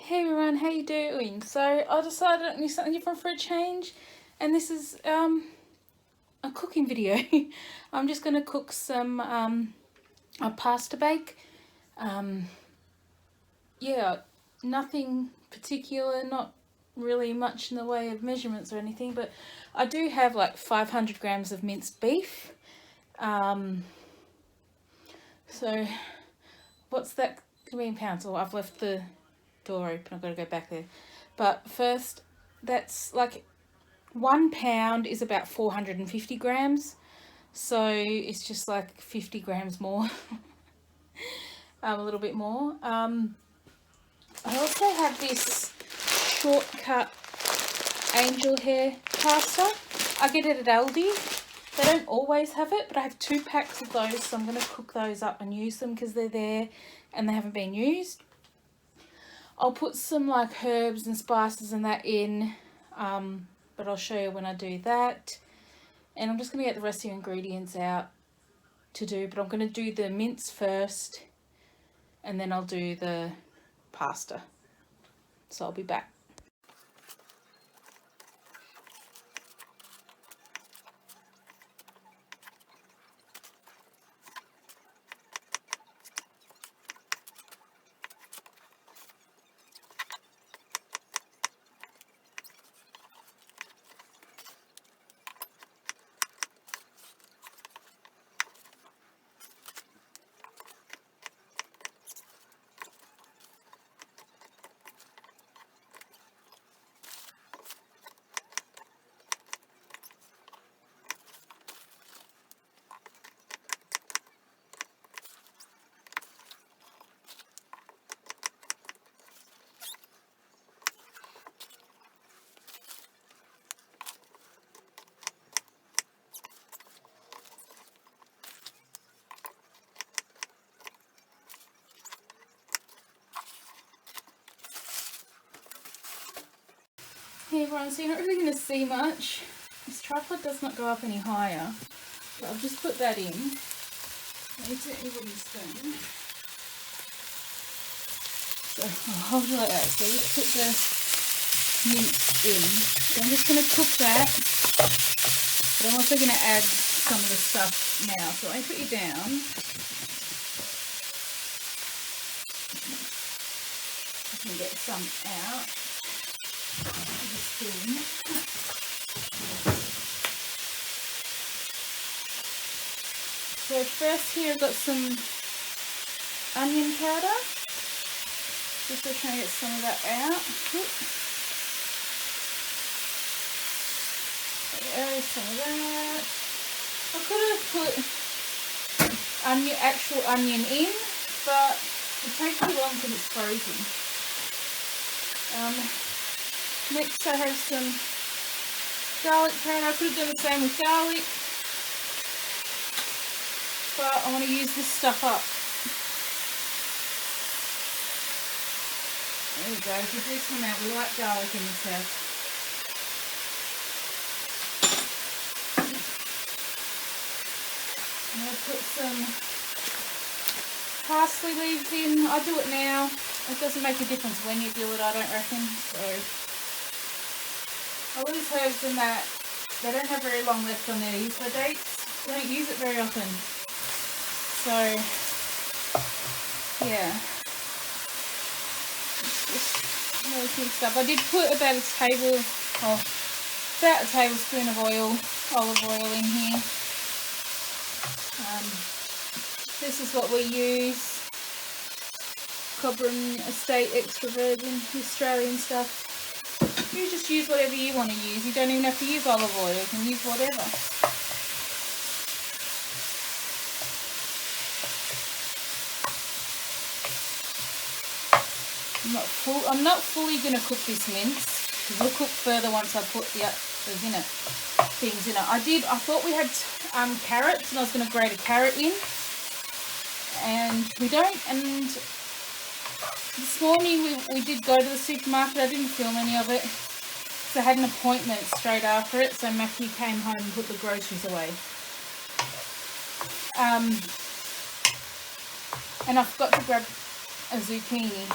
Hey everyone, how you doing? So I decided I need something different for a change, and this is a cooking video. I'm just gonna cook some a pasta bake. Yeah, nothing particular, not really much in the way of measurements or anything, but I do have like 500 grams of minced beef. So what's that gonna be in pounds? Oh, I've left the door open. I've got to go back there. But first, that's like 1 pound is about 450 grams. So it's just like 50 grams more, a little bit more. I also have this shortcut angel hair pasta. I get it at Aldi. They don't always have it, but I have 2 packs of those, so I'm going to cook those up and use them because they're there and they haven't been used. I'll put some like herbs and spices and that in, but I'll show you when I do that. And I'm just going to get the rest of the ingredients out to do, but I'm going to do the mince first and then I'll do the pasta. So I'll be back. Hey everyone, so you're not really going to see much. This tripod does not go up any higher, but I've just put that in. I need to get a wooden spoon. So I'll hold it like that. So just put the mince in. So I'm just going to cook that, but I'm also going to add some of the stuff now. So I put you down. I can get some out. So first here I've got some onion powder, just to try and get some of that out. There is some of that. I could have put actual onion in, but it takes too long because it's frozen. Next I have some garlic powder. I could have done the same with garlic, but I want to use this stuff up. There we go, give this one out. We like garlic in this house. I'm going to put some parsley leaves in. I do it now. It doesn't make a difference when you do it, I don't reckon. So all these herbs in that, they don't have very long left on their use dates. They don't use it very often. So, yeah. Just really good stuff. I did put about a tablespoon of olive oil in here. This is what we use. Cobram Estate Extra Virgin, Australian stuff. You just use whatever you want to use. You don't even have to use olive oil. You can use whatever. I'm not fully going to cook this mince, because we'll cook further once I put the others in it, things in it. I thought we had carrots, and I was going to grate a carrot in, and we don't. And this morning we did go to the supermarket. I didn't film any of it, so I had an appointment straight after it, so Matthew came home and put the groceries away. And I forgot to grab a zucchini.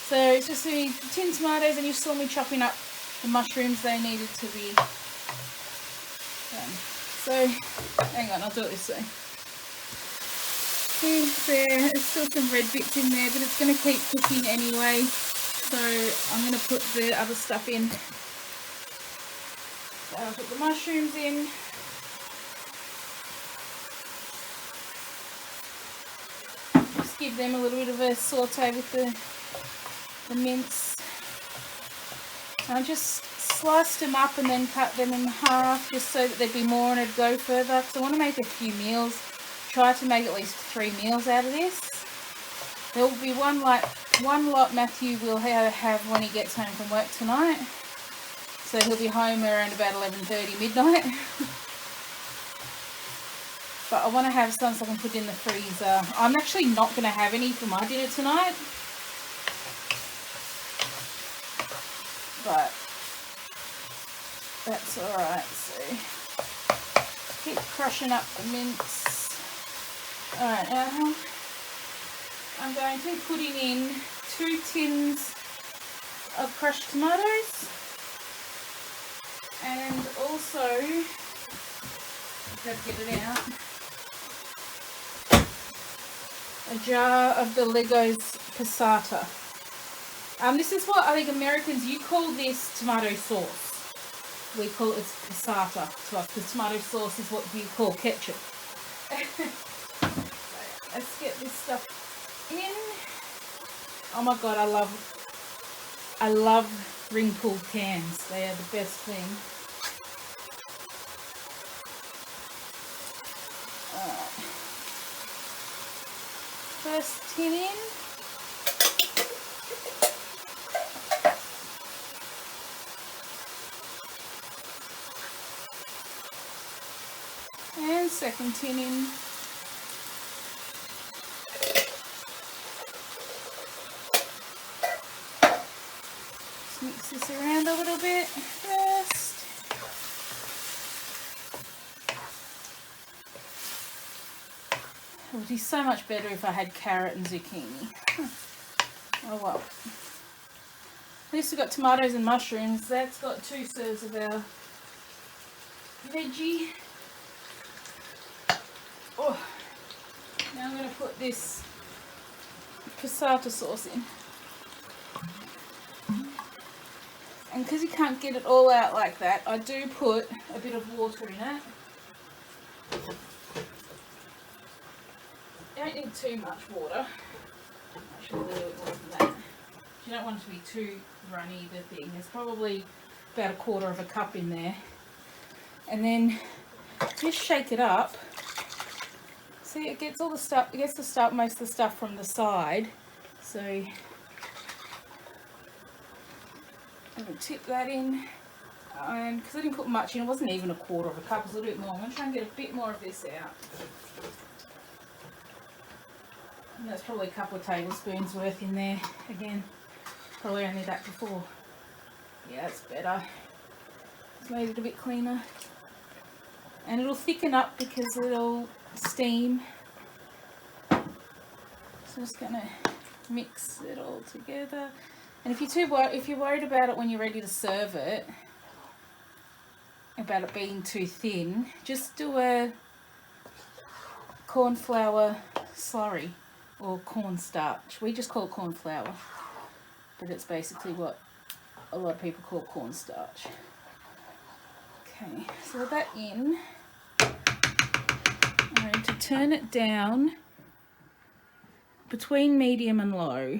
So it's just the tin tomatoes, and you saw me chopping up the mushrooms. They needed to be done. So, hang on, I'll do it this way. See, there's still some red bits in there, but it's going to keep cooking anyway. So I'm going to put the other stuff in. So I'll put the mushrooms in. Just give them a little bit of a saute with the mince. I just sliced them up and then cut them in half just so that there'd be more and it'd go further. Because I want to make a few meals. Try to make at least 3 meals out of this. There will be one lot Matthew will have when he gets home from work tonight. So he'll be home around about 11:30 midnight. But I want to have some so I can put in the freezer. I'm actually not going to have any for my dinner tonight. But that's alright. So keep crushing up the mince. Alright, now I'm going to be putting in 2 tins of crushed tomatoes. And also, I've got to get it out, a jar of the Legos passata. This is what I think Americans, you call this tomato sauce. We call it passata to us because tomato sauce is what you call ketchup. Let's get this stuff in. Oh my god, I love ring pulled cans. They are the best thing. First tin in. And second tin in. Just mix this around a little bit first. It would be so much better if I had carrot and zucchini. Oh well. At least we've got tomatoes and mushrooms. That's got 2 serves of our veggie. Oh, now I'm going to put this passata sauce in. And because you can't get it all out like that, I do put a bit of water in it. You don't need too much water. Actually, a little bit more than that. You don't want it to be too runny, the thing. There's probably about 1/4 cup in there. And then just shake it up. See, it gets all the stuff, most of the stuff from the side. So I'm going to tip that in. And because I didn't put much in, it wasn't even 1/4 cup, it was a little bit more. I'm going to try and get a bit more of this out. And that's probably a couple of tablespoons worth in there again. Probably only that before. Yeah, that's better. It's made it a bit cleaner. And it'll thicken up because it'll steam. So I'm just going to mix it all together. And if you're worried about it when you're ready to serve it, about it being too thin, just do a corn flour slurry or cornstarch. We just call it corn flour, but it's basically what a lot of people call cornstarch. Okay, so with that in, I'm going to turn it down between medium and low,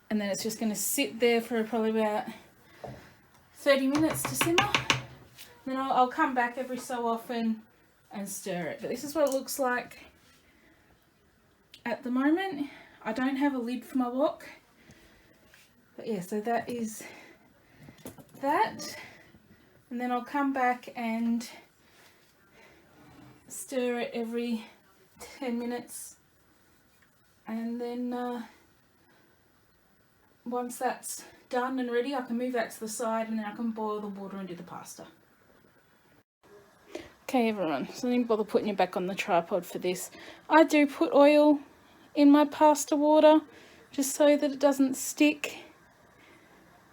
and then it's just going to sit there for probably about 30 minutes to simmer. Then I'll come back every so often and stir it. But this is what it looks like at the moment. I don't have a lid for my wok, but yeah, so that is that. And then I'll come back and stir it every 10 minutes, and then once that's done and ready, I can move that to the side, and then I can boil the water and do the pasta. Okay everyone, so I didn't bother putting you back on the tripod for this. I do put oil in my pasta water just so that it doesn't stick.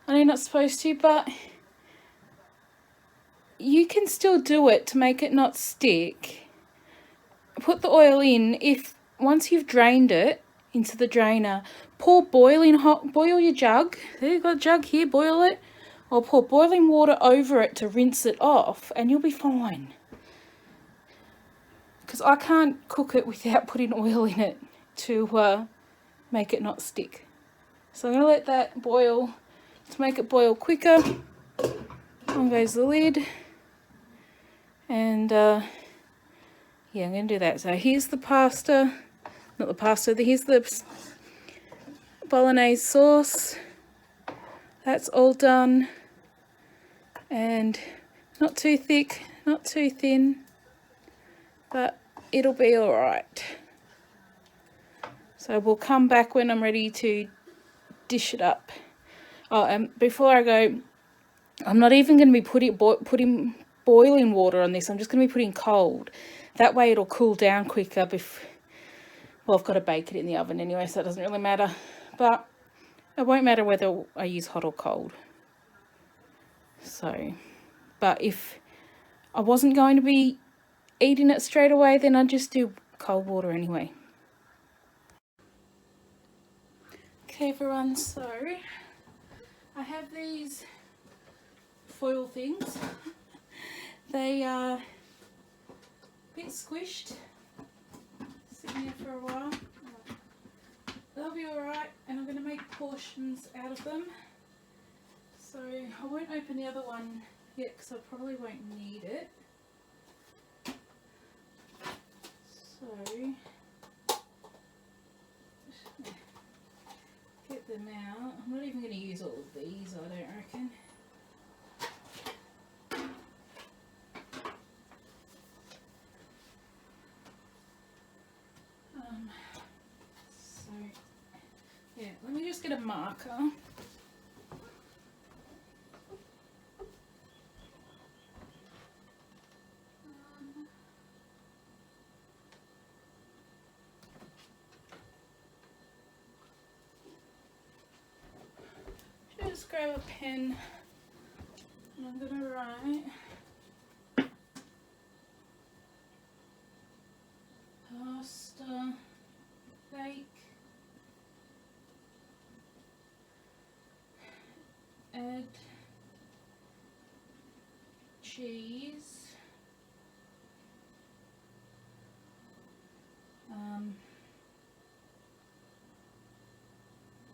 I know you're not supposed to, but you can still do it to make it not stick. Put the oil in. If once you've drained it into the drainer, pour boiling hot, boil your jug. There, you've got a jug here, boil it. Or pour boiling water over it to rinse it off, and you'll be fine. Because I can't cook it without putting oil in it to make it not stick. So I'm going to let that boil. To make it boil quicker, on goes the lid. And yeah, I'm going to do that. So here's the pasta, not the pasta, here's the bolognese sauce. That's all done. And not too thick, not too thin, but it'll be all right. So we'll come back when I'm ready to dish it up. Oh, and before I go, I'm not even going to be putting boiling water on this. I'm just going to be putting cold. That way it'll cool down quicker. Well, I've got to bake it in the oven anyway, so it doesn't really matter. But it won't matter whether I use hot or cold. So, but if I wasn't going to be eating it straight away, then I'd just do cold water anyway. Okay, everyone, so I have these foil things. They are a bit squished, sitting there for a while. They'll be alright, and I'm going to make portions out of them. So I won't open the other one yet because I probably won't need it. So get them out. I'm not even going to use all of these, I don't reckon. So yeah, let me just get a marker. Just grab a pen and I'm going to write pasta, bake, add cheese,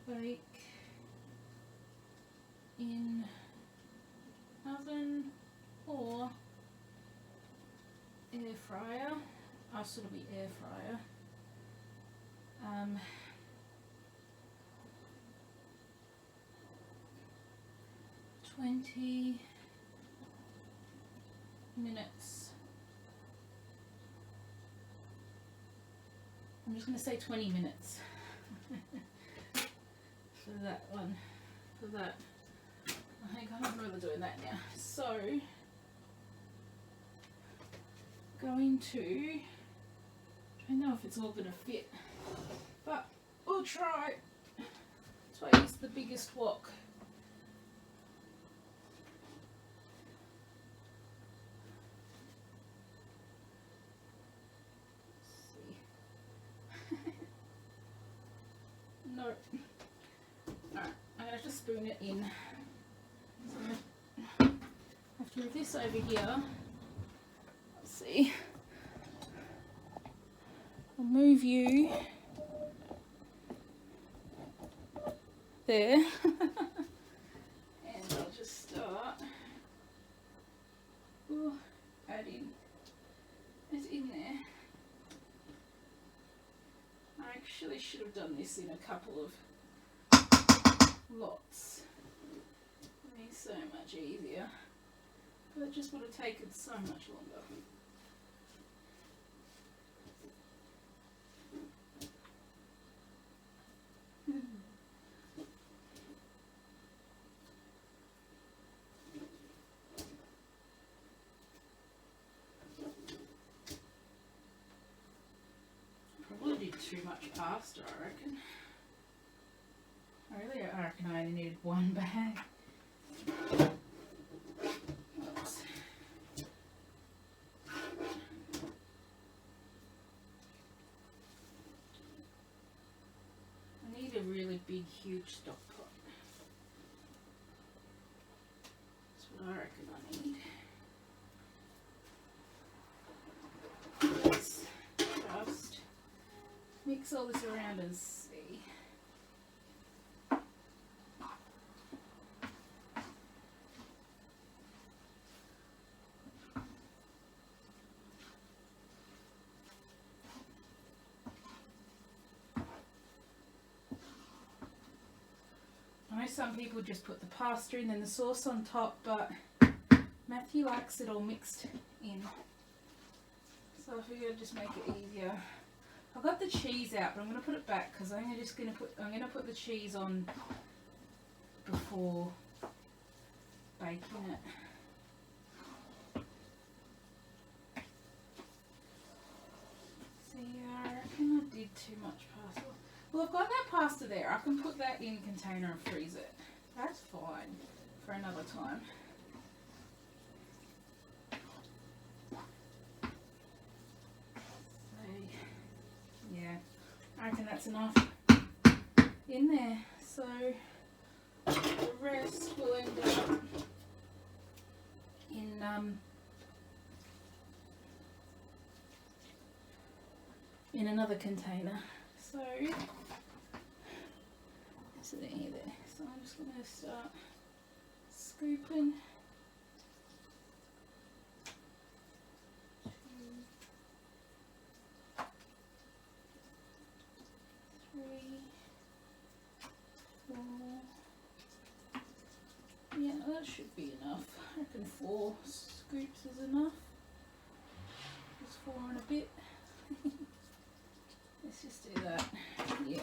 bake in oven or air fryer. I'll sort of be air fryer. 20 minutes. I'm just going to say 20 minutes for that one. For that, I think I'm really doing that now. So, going to, I don't know if it's all going to fit, but we'll try. So I use the biggest wok. No. Alright, I'm going to have to spoon it in. So I have to move this over here. Let's see. I'll move you there. And I'll just start adding it in there. I actually should have done this in a couple of lots. It'd be so much easier, but it just would have taken so much longer. Probably did too much pasta, I reckon. I reckon I only needed one bag. Oops. I need a really big, huge stock pot. That's what I reckon I need. Let's just mix all this around and see. I know some people just put the pasta in and the sauce on top, but Matthew likes it all mixed in. So I figured I'd just make it easier. I've got the cheese out, but I'm going to put it back because I'm going to put the cheese on before baking it. See, I reckon I did too much pasta. Well, I've got that pasta there. I can put that in a container and freeze it. That's fine for another time. Yeah, I reckon that's enough in there. So the rest will end up in another container. So it's in there. So I'm just going to start scooping. 2, 3, 4. Yeah, that should be enough. I reckon 4 scoops is enough. Just 4 and a bit. Let's just do that. Yeah.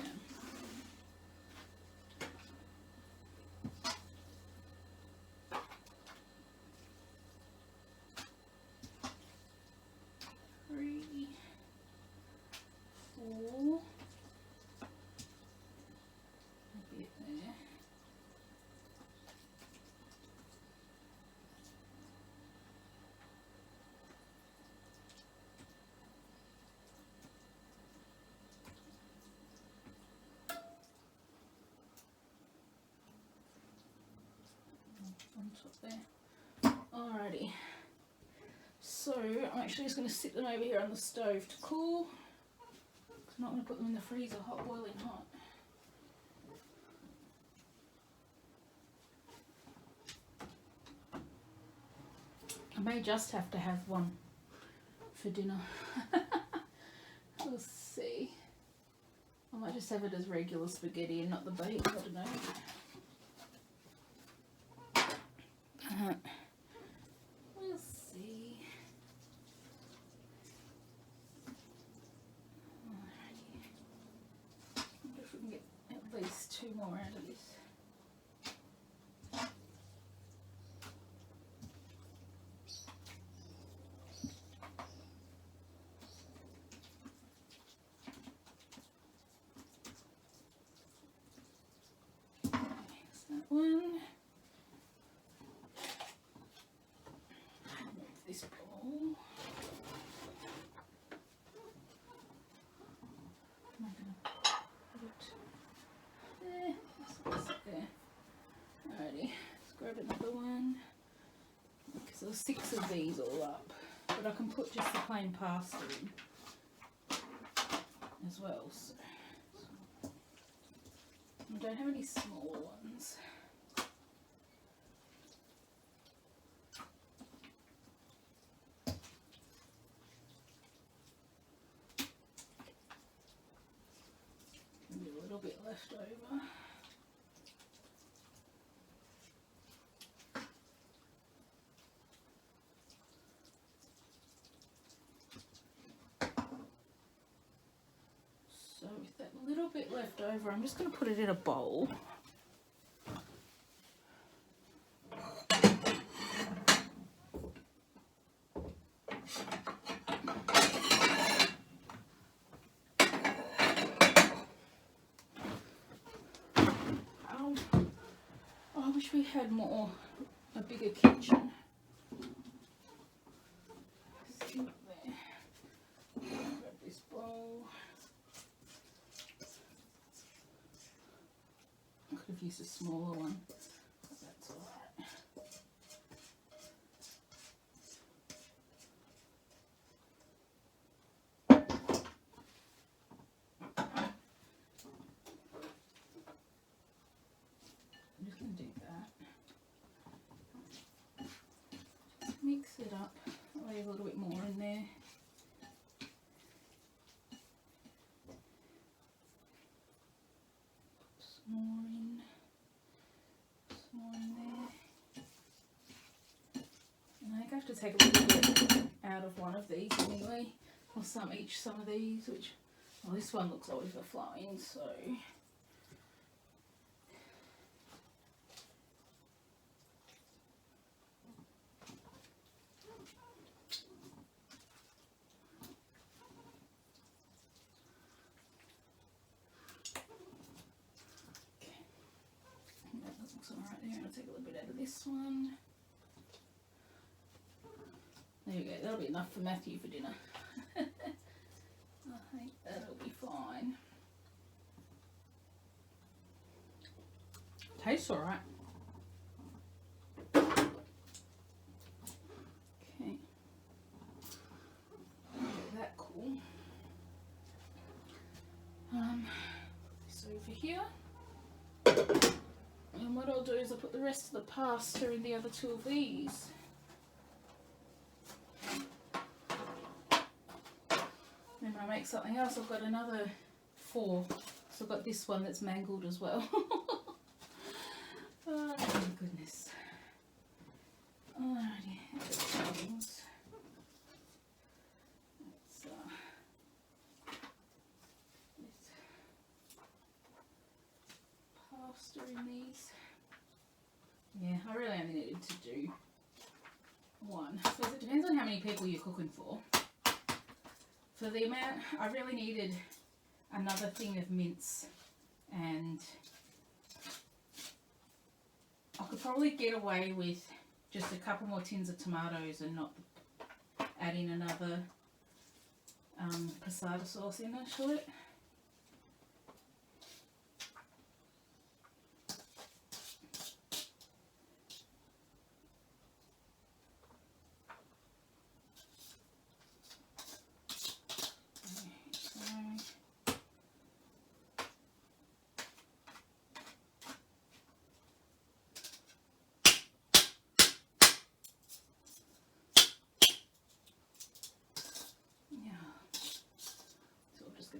On top there. Alrighty. So I'm actually just going to sit them over here on the stove to cool. I'm not going to put them in the freezer hot, boiling hot. I may just have to have one for dinner. We'll see. I might just have it as regular spaghetti and not the bake. I don't know. We'll see. Alrighty. I wonder if we can get at least 2 more out of this. That one. This bowl. I'm going to put it there. That's there. Alrighty, let's grab another one. Because there's 6 of these all up, but I can put just the plain pasta in as well. So I don't have any smaller ones. Bit left over. So with that little bit left over, I'm just going to put it in a bowl. we had a bigger kitchen. Sink there. Grab this bowl. I could have used a smaller one, but that's all right. I'm just going to do that. Just mix it up. I'll leave a little bit more in there. Some more in there. And I think I have to take a little bit out of one of these anyway, or some of these, which, well, this one looks overflowing, so. Alright there, I'll take a little bit out of this one. There we go, that'll be enough for Matthew for dinner. I think that'll be fine. Tastes alright. Okay. That cool. This over here. And what I'll do is I'll put the rest of the pasta in the other two of these. And when I make something else, I've got another 4. So I've got this one that's mangled as well. Oh my goodness. Alrighty, let's pasta in these. Yeah, I really only needed to do one. Because it depends on how many people you're cooking for. For the amount, I really needed another thing of mince, and I could probably get away with just a couple more tins of tomatoes and not adding another passata sauce in to it.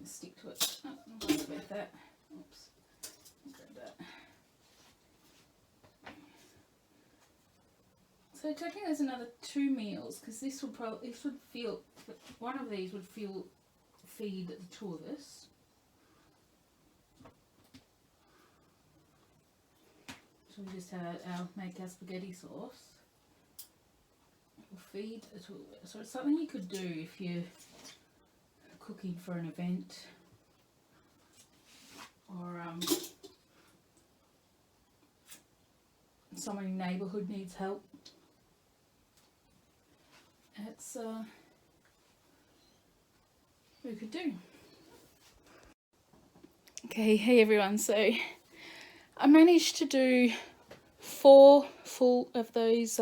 Stick to it. Oh, I'm worried about that. Oops. Grab that. So checking there's another 2 meals, because this would feel, one of these would feed the 2 of us. So we just had make our spaghetti sauce. We'll feed the 2 of us. So it's something you could do if you're cooking for an event, or someone in the neighbourhood needs help. It's we could do. Okay, hey everyone, so I managed to do 4 full of those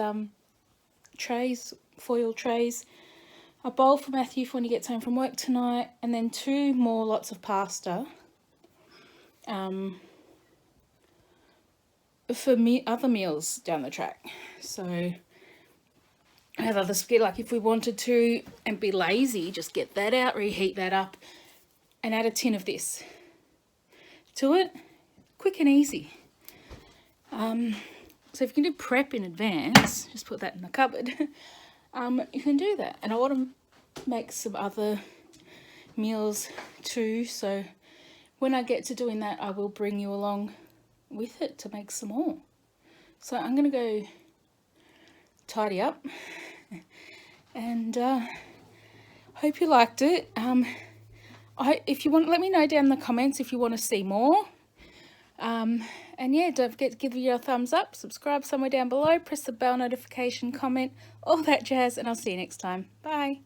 trays, foil trays, a bowl for Matthew for when he gets home from work tonight, and then 2 more lots of pasta for other meals down the track. So I have other spaghetti, like if we wanted to and be lazy, just get that out, reheat that up, and add a tin of this to it. Quick and easy. So if you can do prep in advance, just put that in the cupboard. You can do that. And I want to make some other meals too, so when I get to doing that, I will bring you along with it to make some more. So I'm going to go tidy up, and hope you liked it. If you want, let me know down in the comments if you want to see more. And yeah, don't forget to give you a thumbs up, subscribe somewhere down below, press the bell notification, comment, all that jazz, and I'll see you next time. Bye.